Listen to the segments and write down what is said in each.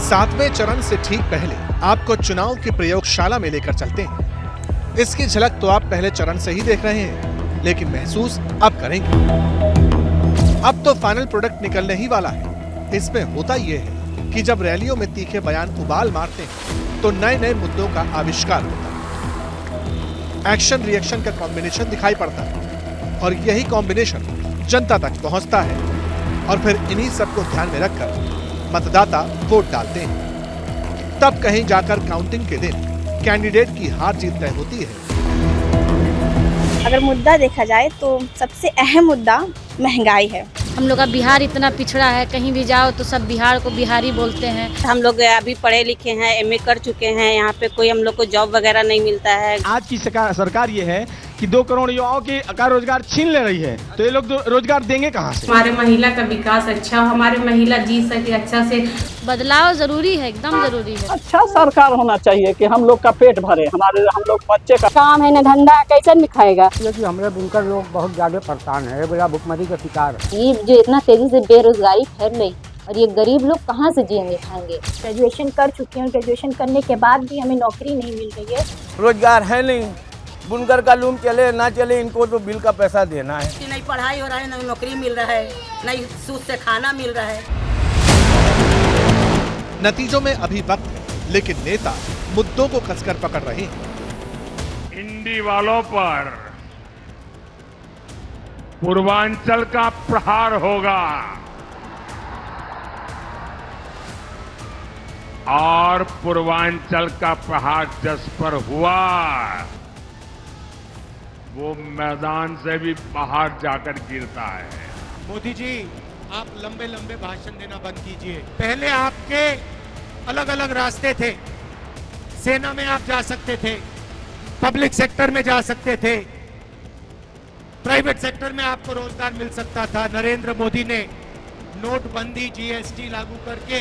सातवें चरण से ठीक पहले आपको चुनाव की प्रयोगशाला में लेकर चलते हैं। इसकी झलक तो आप पहले चरण से ही देख रहे हैं, लेकिन महसूस अब करेंगे। अब तो फाइनल प्रोडक्ट निकलने ही वाला है। इसमें होता यह है कि जब रैलियों में तीखे बयान उबाल मारते हैं तो नए नए मुद्दों का आविष्कार होता है। एक्शन रिएक्शन का कॉम्बिनेशन दिखाई पड़ता है और यही कॉम्बिनेशन जनता तक पहुंचता है और फिर इन्हीं सबको ध्यान में रखकर मतदाता वोट डालते हैं। तब कहीं जाकर काउंटिंग के दिन कैंडिडेट की हार जीत तय होती है। अगर मुद्दा देखा जाए तो सबसे अहम मुद्दा महंगाई है। हम लोग का बिहार इतना पिछड़ा है, कहीं भी जाओ तो सब बिहार को बिहारी बोलते हैं। हम लोग अभी पढ़े लिखे हैं, एमए कर चुके हैं, यहाँ पे कोई हम लोग को जॉब वगैरह नहीं मिलता है। आज की सरकार ये है कि 2 करोड़ युवाओं का रोजगार छीन ले रही है, तो ये लोग रोजगार देंगे कहाँ से? हमारे महिला का विकास अच्छा हो, हमारे महिला जी सके अच्छा से। बदलाव जरूरी है, एकदम जरूरी है। अच्छा सरकार होना चाहिए कि हम लोग का पेट भरे, हम लोग बच्चे का काम है न धंधा, कैसे नहीं खाएगा। कि हमारे बुनकर लोग बहुत ज्यादा परेशान है, बड़ा भुखमरी का शिकार है। ये जो इतना तेजी से बेरोजगारी फैल रही और ये गरीब लोग कहाँ से जिएंगे खाएंगे। ग्रेजुएशन कर चुके हैं, ग्रेजुएशन करने के बाद भी हमें नौकरी नहीं मिल रही है। रोजगार है नहीं, बुनकर का लूम चले ना चले, इनको तो बिल का पैसा देना है। नहीं पढ़ाई हो रहा है, नहीं नौकरी मिल रहा है, नहीं सूद से खाना मिल रहा है। नतीजों में अभी वक्त है, लेकिन नेता मुद्दों को कसकर पकड़ रहे हैं। इंडी वालों पर पूर्वांचल का प्रहार होगा और पूर्वांचल का प्रहार जिस पर हुआ वो मैदान से भी बाहर जाकर गिरता है। मोदी जी, आप लंबे लंबे भाषण देना बंद कीजिए। पहले आपके अलग अलग रास्ते थे। सेना में आप जा सकते थे, पब्लिक सेक्टर में जा सकते थे, प्राइवेट सेक्टर में आपको रोजगार मिल सकता था। नरेंद्र मोदी ने नोटबंदी, जीएसटी लागू करके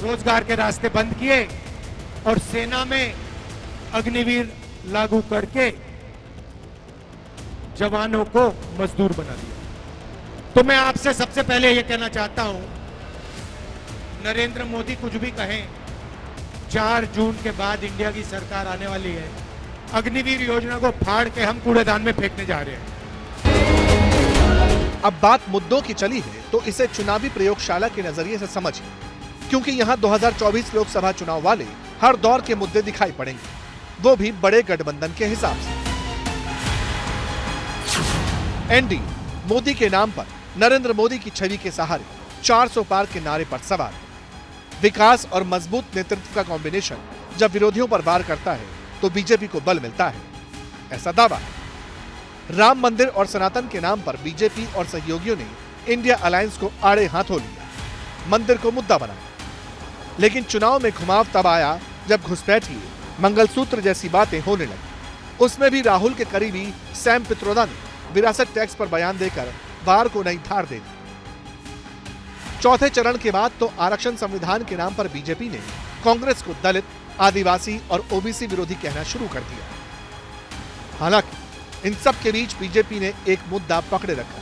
रोजगार के रास्ते बंद किए और सेना में अग्निवीर लागू करके जवानों को मजदूर बना दिया। तो मैं आपसे सबसे पहले यह कहना चाहता हूं, नरेंद्र मोदी कुछ भी कहें, 4 जून के बाद इंडिया की सरकार आने वाली है। अग्निवीर योजना को फाड़ के हम कूड़ेदान में फेंकने जा रहे हैं। अब बात मुद्दों की चली है तो इसे चुनावी प्रयोगशाला के नजरिए से समझिए, क्योंकि यहाँ 2024 लोकसभा चुनाव वाले हर दौर के मुद्दे दिखाई पड़ेंगे, वो भी बड़े गठबंधन के हिसाब से। एनडी मोदी के नाम पर नरेंद्र मोदी की छवि के सहारे 400 पार के नारे पर सवार। विकास और मजबूत नेतृत्व का कॉम्बिनेशन जब विरोधियों पर वार करता है तो बीजेपी को बल मिलता है, ऐसा दावा है। राम मंदिर और सनातन के नाम पर बीजेपी और सहयोगियों ने इंडिया अलायंस को आड़े हाथों लिया, मंदिर को मुद्दा बनाया। लेकिन चुनाव में घुमाव तब आया जब घुसपैठिए, मंगलसूत्र जैसी बातें होने लगी। उसमें भी राहुल के करीबी सैम पित्रोदा ने विरासत टैक्स पर बयान देकर वार को नई धार दे दी। चौथे चरण के बाद तो आरक्षण संविधान के नाम पर बीजेपी ने कांग्रेस को दलित, आदिवासी और ओबीसी विरोधी कहना शुरू कर दिया। हालांकि इन सब के बीच बीजेपी ने एक मुद्दा पकड़े रखा,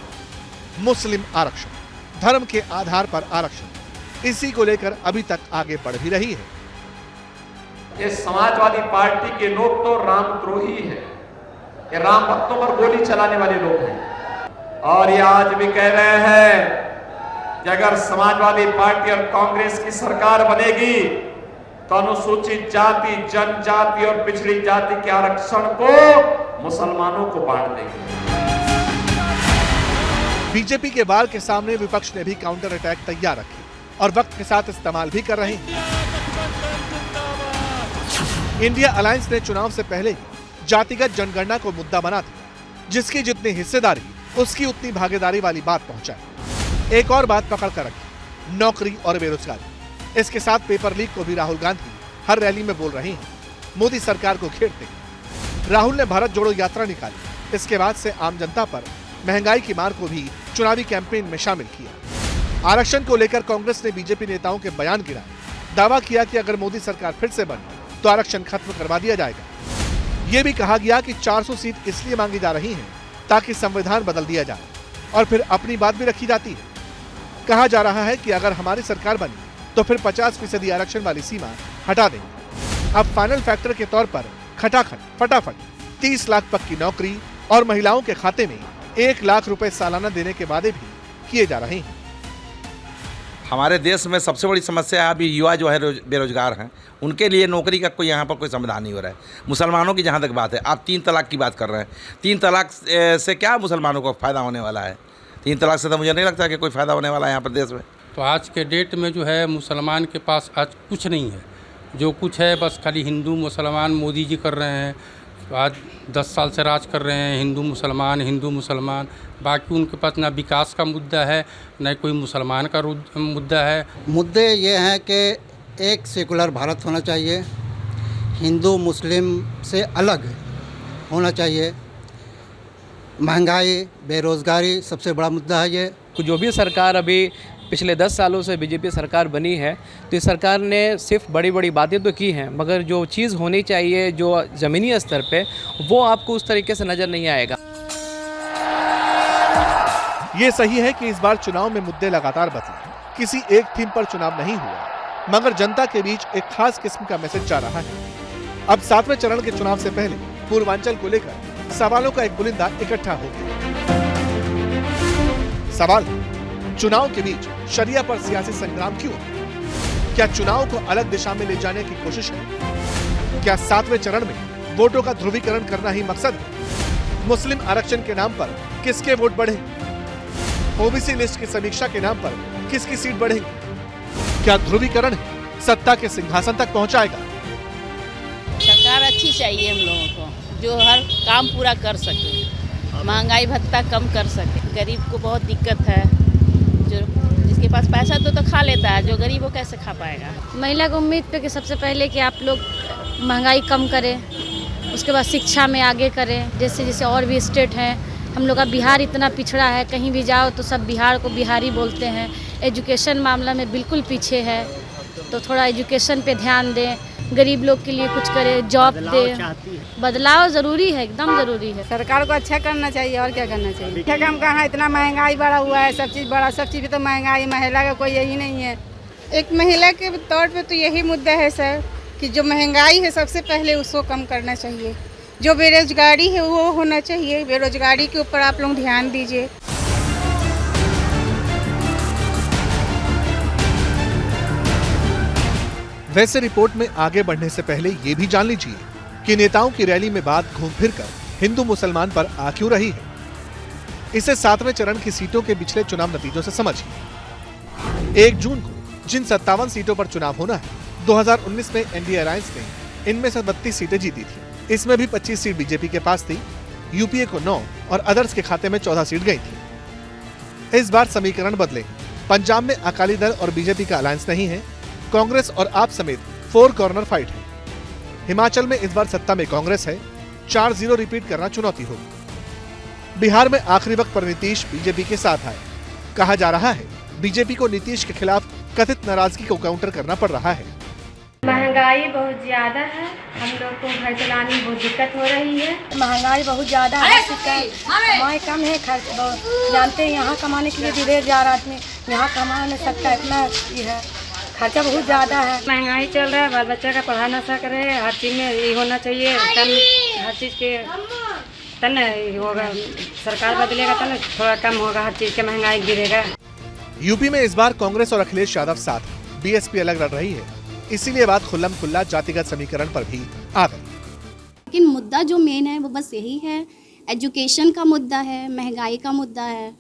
मुस्लिम आरक्षण, धर्म के आधार पर आरक्षण। इसी को लेकर अभी तक आगे बढ़ भी रही है। ये समाजवादी पार्टी के लोग तो रामद्रोही है, ये राम भक्तों पर गोली चलाने वाले लोग हैं और ये आज भी कह रहे हैं कि अगर समाजवादी पार्टी और कांग्रेस की सरकार बनेगी तो अनुसूचित जाति, जनजाति और पिछड़ी जाति के आरक्षण को मुसलमानों को बांट देंगे। बीजेपी के वार के सामने विपक्ष ने भी काउंटर अटैक तैयार रखे और वक्त के साथ इस्तेमाल भी कर रहे हैं। इंडिया अलायंस ने चुनाव से पहले ही जातिगत जनगणना को मुद्दा बना दिया, जिसकी जितनी हिस्सेदारी उसकी उतनी भागीदारी वाली बात पहुंचाई। एक और बात पकड़ कर रखी, नौकरी और बेरोजगारी। इसके साथ पेपर लीक को भी राहुल गांधी हर रैली में बोल रहे हैं, मोदी सरकार को घेरते हैं। राहुल ने भारत जोड़ो यात्रा निकाली। इसके बाद से आम जनता पर महंगाई की मार को भी चुनावी कैंपेन में शामिल किया। आरक्षण को लेकर कांग्रेस ने बीजेपी नेताओं के बयान गिराए, दावा किया कि अगर मोदी सरकार फिर से बने तो आरक्षण खत्म करवा दिया जाएगा। यह भी कहा गया कि 400 सीट इसलिए मांगी जा रही हैं ताकि संविधान बदल दिया जाए और फिर अपनी बात भी रखी जाती है। कहा जा रहा है कि अगर हमारी सरकार बनी तो फिर 50% आरक्षण वाली सीमा हटा देंगे। अब फाइनल फैक्टर के तौर पर खटाखट फटाफट 30 लाख पक्की नौकरी और महिलाओं के खाते में 1 लाख रुपए सालाना देने के वादे भी किए जा रहे हैं। हमारे देश में सबसे बड़ी समस्या है अभी युवा जो है बेरोजगार हैं, उनके लिए नौकरी का कोई यहाँ पर कोई समाधान नहीं हो रहा है। मुसलमानों की जहाँ तक बात है, आप 3 तलाक की बात कर रहे हैं। 3 तलाक से क्या मुसलमानों को फ़ायदा होने वाला है? 3 तलाक से तो मुझे नहीं लगता कि कोई फ़ायदा होने वाला है यहाँ पर देश में। तो आज के डेट में जो है मुसलमान के पास आज कुछ नहीं है। जो कुछ है बस खाली हिंदू मुसलमान मोदी जी कर रहे हैं। आज 10 साल से राज कर रहे हैं हिंदू मुसलमान। बाकी उनके पास ना विकास का मुद्दा है, न कोई मुसलमान का मुद्दा है। मुद्दे ये हैं कि एक सेकुलर भारत होना चाहिए, हिंदू मुस्लिम से अलग होना चाहिए, महंगाई बेरोज़गारी सबसे बड़ा मुद्दा है। ये जो भी सरकार अभी पिछले 10 सालों से बीजेपी सरकार बनी है, तो इस सरकार ने सिर्फ बड़ी बड़ी बातें तो की हैं, मगर जो चीज़ होनी चाहिए जो ज़मीनी स्तर पे, वो आपको उस तरीके से नज़र नहीं आएगा। ये सही है कि इस बार चुनाव में मुद्दे लगातार बदले, किसी एक थीम पर चुनाव नहीं हुआ, मगर जनता के बीच एक खास किस्म का मैसेज जा रहा है। अब 7वें चरण के चुनाव से पहले पूर्वांचल को लेकर सवालों का एक बुलिंदा इकट्ठा हो गया। सवाल, चुनाव के बीच शरिया पर सियासी संग्राम क्यों? क्या चुनाव को अलग दिशा में ले जाने की कोशिश है? क्या 7वें चरण में वोटों का ध्रुवीकरण करना ही मकसद है? मुस्लिम आरक्षण के नाम पर किसके वोट बढ़े? ओबीसी लिस्ट की समीक्षा के नाम पर किसकी सीट बढ़ेगी? क्या ध्रुवीकरण सत्ता के सिंहासन तक पहुंचाएगा? सरकार अच्छी चाहिए हम लोगों को, जो हर काम पूरा कर सके, महंगाई भत्ता कम कर सके। गरीब को बहुत दिक्कत है, जो जिसके पास पैसा तो खा लेता है, जो गरीब वो कैसे खा पाएगा। महिला को उम्मीद पे कि सबसे पहले कि आप लोग महंगाई कम करें, उसके बाद शिक्षा में आगे करें। जैसे जैसे और भी स्टेट हैं, हम लोग का बिहार इतना पिछड़ा है, कहीं भी जाओ तो सब बिहार को बिहारी बोलते हैं। एजुकेशन मामला में बिल्कुल पीछे है, तो थोड़ा एजुकेशन पे ध्यान दें, गरीब लोग के लिए कुछ करें, जॉब दें। बदलाव ज़रूरी है, एकदम ज़रूरी है। सरकार को अच्छा करना चाहिए और क्या करना चाहिए। क्या काम कहाँ, इतना महंगाई बढ़ा हुआ है, सब चीज़ बढ़ा, सब चीज़ पे तो महंगाई, महिला का कोई यही नहीं है। एक महिला के तौर पे तो यही मुद्दा है सर, कि जो महंगाई है सबसे पहले उसको कम करना चाहिए। जो बेरोजगारी है वो होना चाहिए, बेरोजगारी के ऊपर आप लोग ध्यान दीजिए। वैसे रिपोर्ट में आगे बढ़ने से पहले ये भी जान लीजिए कि नेताओं की रैली में बात घूम फिर कर हिंदू मुसलमान पर आ क्यों रही है। इसे 7वें चरण की सीटों के पिछले चुनाव नतीजों से समझिए। 1 जून को जिन 57 सीटों पर चुनाव होना है, 2019 में एनडीए अलायंस ने इनमें से 32 सीटें जीती थी। इसमें भी 25 सीट बीजेपी के पास थी, यूपीए को 9 और अदर्स के खाते में 14 सीट गई थी। इस बार समीकरण बदले। पंजाब में अकाली दल और बीजेपी का अलायंस नहीं है, कांग्रेस और आप समेत 4 कॉर्नर फाइट है। हिमाचल में इस बार सत्ता में कांग्रेस है, 4-0 रिपीट करना चुनौती होगी। बिहार में आखिरी वक्त पर नीतीश बीजेपी के साथ आए। कहा जा रहा है बीजेपी को नीतीश के खिलाफ कथित नाराजगी को काउंटर करना पड़ रहा है। महंगाई बहुत ज़्यादा है, हम लोग को घर चलाने में बहुत दिक्कत हो रही है। महंगाई बहुत ज़्यादा है, कमाई कम है, खर्च बहुत। जानते हैं यहाँ कमाने के लिए विदेश जा रहा आदमी, यहाँ कमा नहीं सकता, इतना ये है, खर्चा बहुत ज़्यादा है। महंगाई चल रहा है, बाल बच्चा का पढ़ा ना सक रहे, हर चीज़ में ये होना चाहिए, हर चीज़ के तन होगा, सरकार बदलेगा तो ना थोड़ा कम होगा, हर चीज़ की महंगाई गिरेगा। यूपी में इस बार कांग्रेस और अखिलेश यादव साथ, बीएसपी अलग लड़ रही है, इसीलिए बात खुल्लम खुल्ला जातिगत समीकरण पर भी आ गई। लेकिन मुद्दा जो मेन है वो बस यही है, एजुकेशन का मुद्दा है, महंगाई का मुद्दा है,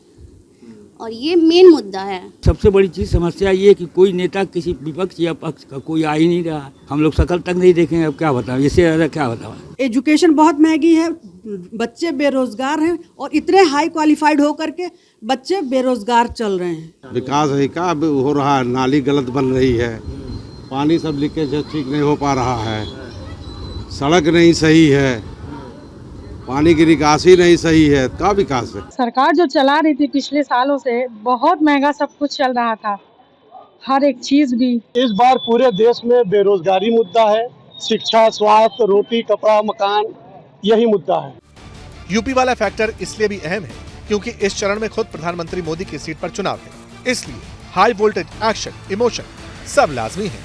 और ये मेन मुद्दा है। सबसे बड़ी चीज समस्या ये कि कोई नेता किसी विपक्ष या पक्ष का कोई आ ही नहीं रहा। हम लोग शकल तक नहीं देखेंगे, अब क्या बताओ, इससे ज़्यादा क्या बताओ। एजुकेशन बहुत महंगी है, बच्चे बेरोजगार हैं, और इतने हाई क्वालिफाइड होकर के बच्चे बेरोजगार चल रहे हैं। विकास है का हो रहा है, नाली गलत बन रही है, पानी सब लीकेज ठीक नहीं हो पा रहा है, सड़क नहीं सही है, पानी की निकासी नहीं सही है, क्या विकास है। सरकार जो चला रही थी पिछले सालों से, बहुत महंगा सब कुछ चल रहा था, हर एक चीज भी। इस बार पूरे देश में बेरोजगारी मुद्दा है, शिक्षा, स्वास्थ्य, रोटी, कपड़ा, मकान, यही मुद्दा है। यूपी वाला फैक्टर इसलिए भी अहम है क्योंकि इस चरण में खुद प्रधानमंत्री मोदी की सीट पर चुनाव है, इसलिए हाई वोल्टेज एक्शन, इमोशन सब लाजमी है।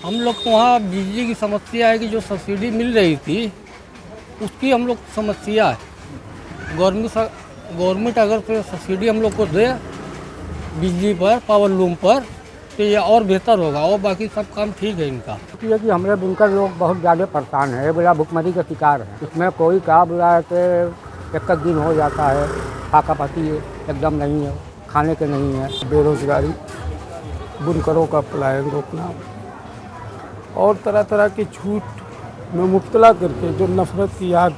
हम लोग को वहाँ बिजली की समस्या है कि जो सब्सिडी मिल रही थी उसकी हम लोग समस्या है। गवर्नमेंट अगर कोई सब्सिडी हम लोग को दे बिजली पर, पावर लूम पर, तो ये और बेहतर होगा। और बाकी सब काम ठीक है इनका। ये कि हमारे बुनकर लोग बहुत ज़्यादा परेशान है, बड़ा भुखमरी का शिकार है। इसमें कोई क्या बुला के एक दिन हो जाता है, फाका पाती एकदम नहीं है, खाने के नहीं है। बेरोजगारी, बुनकरों का पलायन रोकना और तरह तरह की छूट में मुब्तला करके जो नफरत की आग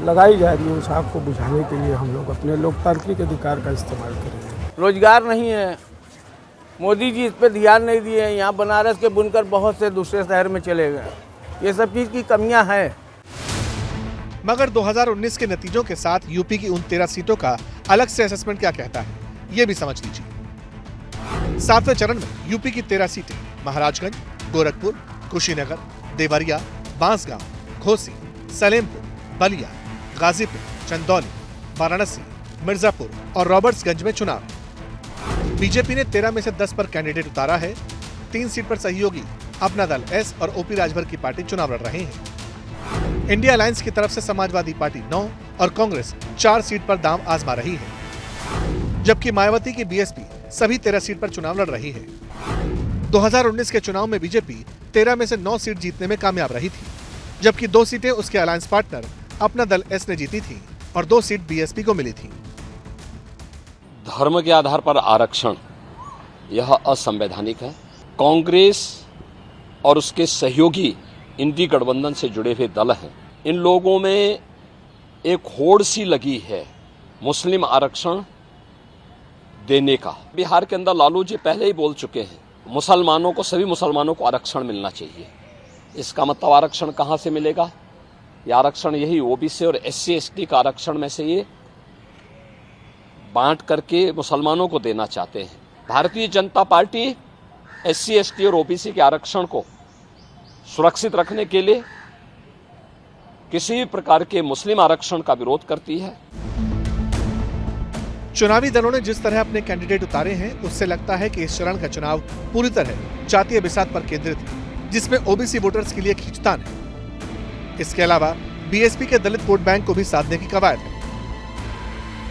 लगाई जा रही है उस आग को बुझाने के लिए हम लोग अपने लोकतांत्रिक अधिकार का इस्तेमाल करेंगे। रोजगार नहीं है, मोदी जी इस पर ध्यान नहीं दिए। यहाँ बनारस के बुनकर बहुत से दूसरे शहर में चले गए। ये सब चीज़ की कमियां हैं। मगर 2019 के नतीजों के साथ यूपी की उन 13 सीटों का अलग से असेसमेंट क्या कहता है, ये भी समझ लीजिए। 7वें चरण में यूपी की 13 सीटें महाराजगंज, गोरखपुर, कुशीनगर, देवरिया, बांसगांव, घोसी, सलेमपुर, बलिया, गाजीपुर, चंदौली, वाराणसी, मिर्जापुर और रॉबर्ट्सगंज में चुनाव। बीजेपी ने 13 में से 10 पर कैंडिडेट उतारा है। 3 सीट पर सहयोगी अपना दल एस और ओपी राजभर की पार्टी चुनाव लड़ रहे हैं। इंडिया अलायंस की तरफ से समाजवादी पार्टी 9 और कांग्रेस 4 सीट पर दांव आजमा रही है, जबकि मायावती की बीएसपी सभी 13 सीट पर चुनाव लड़ रही है। 2019 के चुनाव में बीजेपी 13 में से 9 सीट जीतने में कामयाब रही थी, जबकि 2 सीटें उसके अलायंस पार्टनर अपना दल एस ने जीती थी और 2 सीट बीएसपी को मिली थी। धर्म के आधार पर आरक्षण यह असंवैधानिक है। कांग्रेस और उसके सहयोगी इंडी गठबंधन से जुड़े हुए दल हैं, इन लोगों में एक होड़ सी लगी है मुस्लिम आरक्षण देने का। बिहार के अंदर लालू जी पहले ही बोल चुके हैं, मुसलमानों को, सभी मुसलमानों को आरक्षण मिलना चाहिए। इसका मतलब आरक्षण कहाँ से मिलेगा? ये आरक्षण यही ओबीसी और एससी एसटी का आरक्षण में से ये बांट करके मुसलमानों को देना चाहते हैं। Bharatiya Janata party SC ST और ओबीसी के आरक्षण को सुरक्षित रखने के लिए किसी भी प्रकार के मुस्लिम आरक्षण का विरोध करती है। चुनावी दलों ने जिस तरह अपने कैंडिडेट उतारे हैं, उससे लगता है कि इस चरण का चुनाव पूरी तरह जातीय बिसात पर केंद्रित है, जिसमें ओबीसी वोटर्स के लिए खींचतान है। इसके अलावा बीएसपी के दलित वोट बैंक को भी साधने की कवायद है।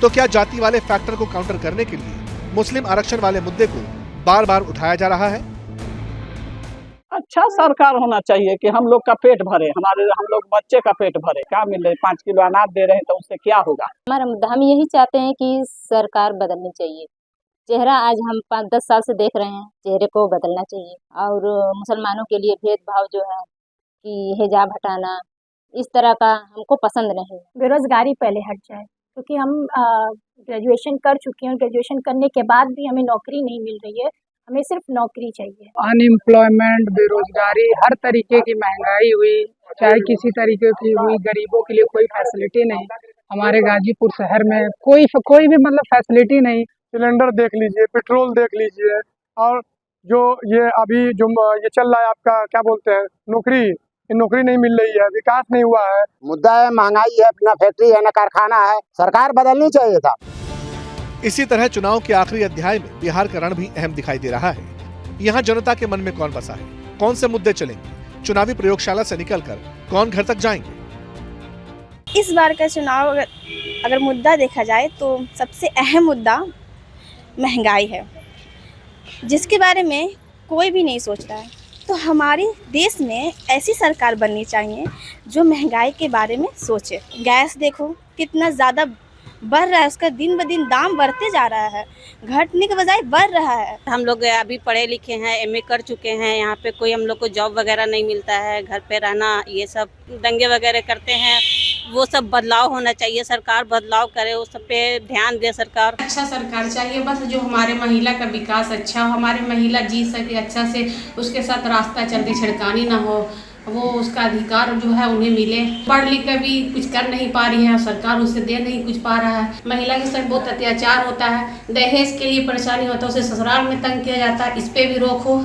तो क्या जाति वाले फैक्टर को काउंटर करने के लिए मुस्लिम आरक्षण वाले मुद्दे को बार बार उठाया जा रहा है? अच्छा सरकार होना चाहिए कि हम लोग का पेट भरे, हम लोग बच्चे का पेट भरे। क्या मिल रहे, 5 किलो अनाज दे रहे हैं, तो उससे क्या होगा? हमारा मुद्दा, हम यही चाहते हैं कि सरकार बदलनी चाहिए। चेहरा आज हम 5-10 साल से देख रहे हैं, चेहरे को बदलना चाहिए। और मुसलमानों के लिए भेदभाव जो है कि हिजाब हटाना, इस तरह का हमको पसंद नहीं। बेरोजगारी पहले हट जाए, क्योंकि हम ग्रेजुएशन कर चुके हैं और ग्रेजुएशन करने के बाद भी हमें नौकरी नहीं मिल रही है। हमें सिर्फ नौकरी चाहिए। अनएम्प्लॉयमेंट, बेरोजगारी, हर तरीके की महंगाई हुई, चाहे किसी तरीके की हुई, गरीबों के लिए कोई फैसिलिटी नहीं। हमारे गाजीपुर शहर में कोई भी मतलब फैसिलिटी नहीं। सिलेंडर देख लीजिए, पेट्रोल देख लीजिए, और जो ये अभी जो ये चल रहा है आपका क्या बोलते हैं, नौकरी नहीं मिल रही है, विकास नहीं हुआ है। मुद्दा है महंगाई है, ना फैक्ट्री है, ना कारखाना है। सरकार बदलनी चाहिए था। इसी तरह चुनाव के आखिरी अध्याय में बिहार का रण भी अहम दिखाई दे रहा है। यहाँ जनता के मन में कौन बसा है, कौन से मुद्दे चलेंगे, चुनावी प्रयोगशाला से निकलकर कौन घर तक जाएंगे? इस बार का चुनाव अगर मुद्दा देखा जाए तो सबसे अहम मुद्दा महंगाई है, जिसके बारे में कोई भी नहीं सोच रहा है। तो हमारे देश में ऐसी सरकार बननी चाहिए जो महंगाई के बारे में सोचे। गैस देखो कितना ज़्यादा बढ़ रहा है, उसका दिन ब दिन दाम बढ़ते जा रहा है, घटने के बजाय बढ़ रहा है। हम लोग अभी पढ़े लिखे हैं, एमए कर चुके हैं, यहाँ पे कोई हम लोग को जॉब वगैरह नहीं मिलता है, घर पे रहना, ये सब दंगे वगैरह करते हैं। वो सब बदलाव होना चाहिए, सरकार बदलाव करे, उस सब पे ध्यान दे सरकार। अच्छा सरकार चाहिए, बस जो हमारे महिला का विकास अच्छा हो, हमारे महिला जी सके अच्छा से, उसके साथ रास्ता चलती छिड़कानी ना हो, वो उसका अधिकार जो है उन्हें मिले। पढ़ लिख कर भी कुछ कर नहीं पा रही है, सरकार उसे दे नहीं कुछ पा रहा है। महिला के साथ बहुत अत्याचार होता है, दहेज के लिए परेशानी होता है, उसे ससुराल में तंग किया जाता है, इस पे भी रोक हो।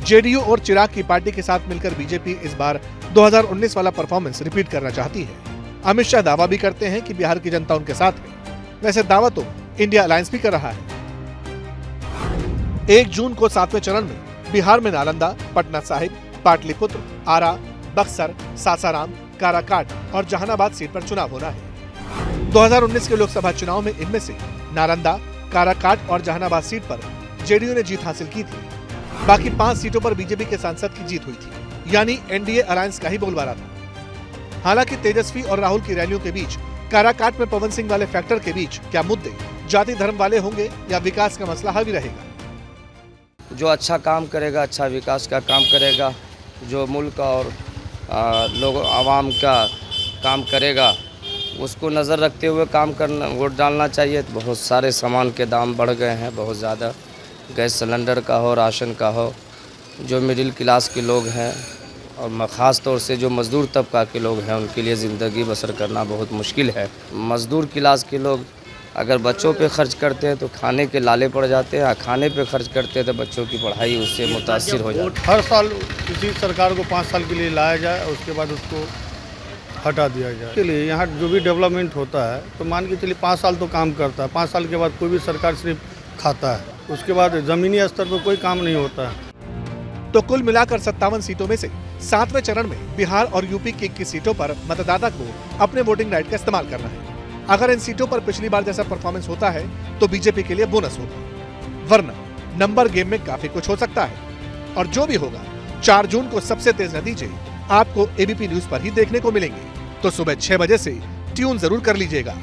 जेडीयू और चिराग की पार्टी के साथ मिलकर बीजेपी इस बार 2019 वाला परफॉर्मेंस रिपीट करना चाहती है। अमित शाह दावा भी करते हैं कि बिहार की जनता उनके साथ है। वैसे दावा तो इंडिया अलायंस भी कर रहा है। 1 जून को 7वें चरण में बिहार में नालंदा, पटना साहिब, पाटलिपुत्र, आरा, बक्सर, सासाराम, काराकाट और जहानाबाद सीट पर चुनाव होना है। 2019 के लोकसभा चुनाव में इनमें से नालंदा, काराकाट और जहानाबाद सीट पर जेडीयू ने जीत हासिल की थी। बाकी 5 सीटों पर बीजेपी के सांसद की जीत हुई थी, यानी एनडीए अलायंस का ही बोलबाला था। हालांकि तेजस्वी और राहुल की रैलियों के बीच काराकाट में पवन सिंह वाले फैक्टर के बीच क्या मुद्दे जाति धर्म वाले होंगे या विकास का मसला हावी रहेगा? जो अच्छा काम करेगा, अच्छा विकास का काम करेगा, जो मुल्क और लोग आवाम का काम करेगा, उसको नज़र रखते हुए काम करना, वोट डालना चाहिए। बहुत सारे सामान के दाम बढ़ गए हैं, बहुत ज़्यादा। गैस सिलेंडर का हो, राशन का हो, जो मिडिल क्लास के लोग हैं और ख़ास तौर से जो मज़दूर तबका के लोग हैं, उनके लिए ज़िंदगी बसर करना बहुत मुश्किल है। मज़दूर क्लास के लोग अगर बच्चों पे खर्च करते हैं तो खाने के लाले पड़ जाते हैं, खाने पे खर्च करते हैं तो बच्चों की पढ़ाई उससे मुतासिर हो जाती है। हर साल किसी सरकार को 5 साल के लिए लाया जाए और उसके बाद उसको हटा दिया जाए। के लिए यहाँ जो भी डेवलपमेंट होता है तो मान के चलिए 5 साल तो काम करता है, 5 साल के बाद कोई भी सरकार सिर्फ खाता है, उसके बाद ज़मीनी स्तर पर कोई काम नहीं होता है। तो कुल मिलाकर 57 सीटों में से 7वें चरण में बिहार और यूपी की 21 सीटों पर मतदाता को अपने वोटिंग राइट का इस्तेमाल करना है। अगर इन सीटों पर पिछली बार जैसा परफॉर्मेंस होता है तो बीजेपी के लिए बोनस होगा, वरना नंबर गेम में काफी कुछ हो सकता है। और जो भी होगा, 4 जून को सबसे तेज नतीजे आपको एबीपी न्यूज पर ही देखने को मिलेंगे। तो सुबह 6 बजे से ट्यून जरूर कर लीजिएगा।